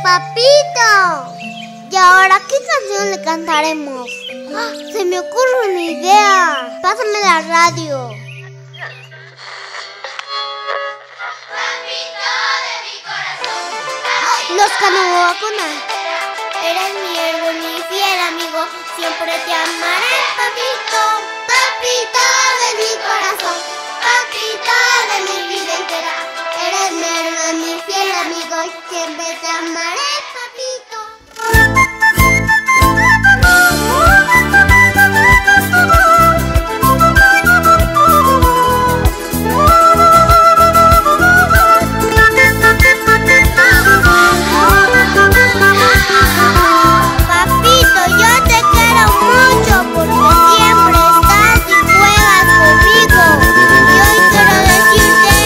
papito. ¿Y ahora qué canción le cantaremos? ¡Ah! Se me ocurre una idea. Pásame la radio. Papito de mi corazón, Los Canubacuna. eres mi héroe, mi fiel amigo, siempre te amaré, papito. Papito de mi corazón, papito de mi vida entera, eres mi héroe, mi fiel amigo, siempre te amaré, papito. Papito, yo te quiero mucho porque siempre estás y juegas conmigo. Y hoy quiero decirte,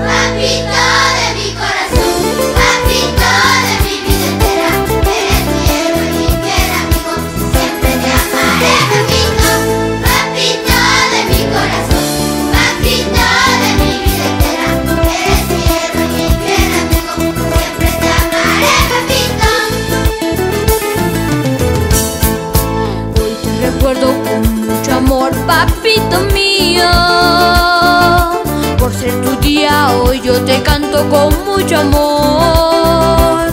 Papito de mi corazón, papito de mi vida entera, eres mi héroe, mi fiel amigo, siempre te amaré, papito. Papito de mi corazón, papito de mi vida entera, eres mi héroe, mi fiel amigo, siempre te amaré, papito. Hoy te recuerdo con mucho amor, papito mío. Por ser tu día, hoy yo te canto con mucho amor.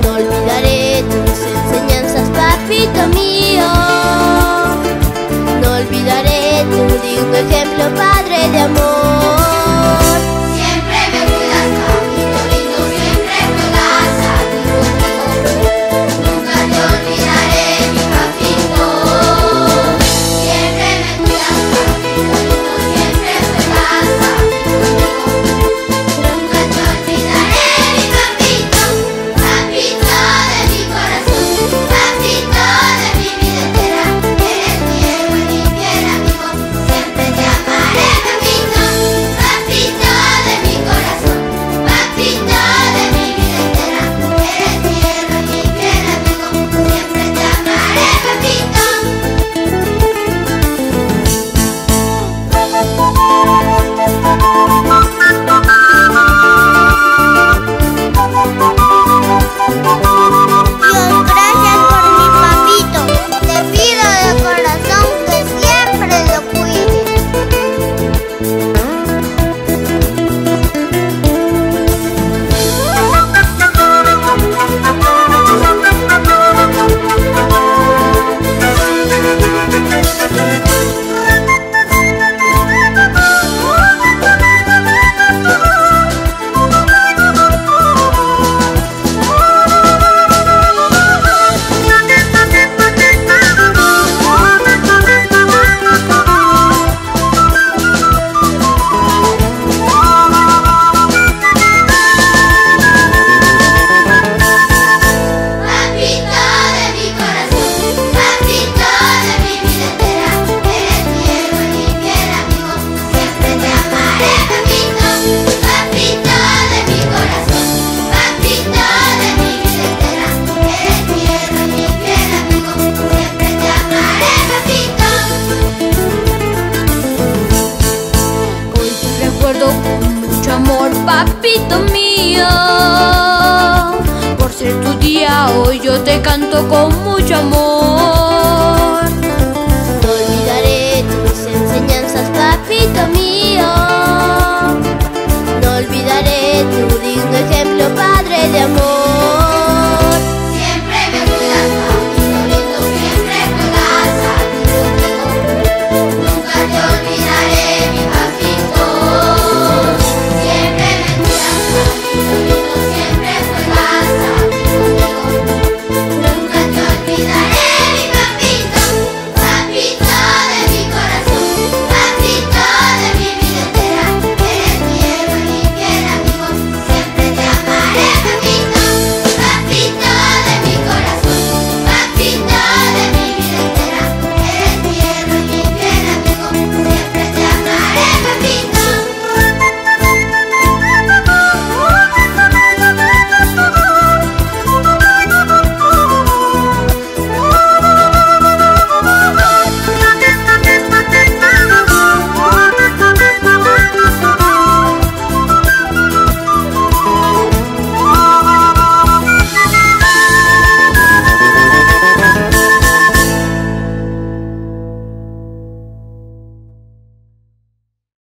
No olvidaré tus enseñanzas, papito mío. No olvidaré tu digno ejemplo, padre de amor. Siempre me cuidas, papito lindo, siempre juegas aquí conmigo. Nunca te olvidaré, mi papito. Siempre me cuidas, papito lindo, siempre juegas aquí conmigo. Nunca te olvidaré, mi papito. Papito de mi corazón, papito de mi vida entera, eres mi héroe, mi fiel amigo, siempre te amaré, papito. Papito de mi corazón, papito de mi vida entera, eres mi héroe, mi fiel amigo, siempre te amaré, papito. Dios, gracias por mi papito. Te pido de corazón que siempre lo cuides. Papito de mi corazón, papito de mi vida entera, eres mi héroe, mi fiel amigo, siempre te amaré, papito. Papito de mi corazón, papito de mi vida entera, eres mi héroe, mi fiel amigo, siempre te amaré, papito. Hoy te recuerdo con mucho amor, papito mío. Por ser tu día, hoy yo te canto con mucho amor.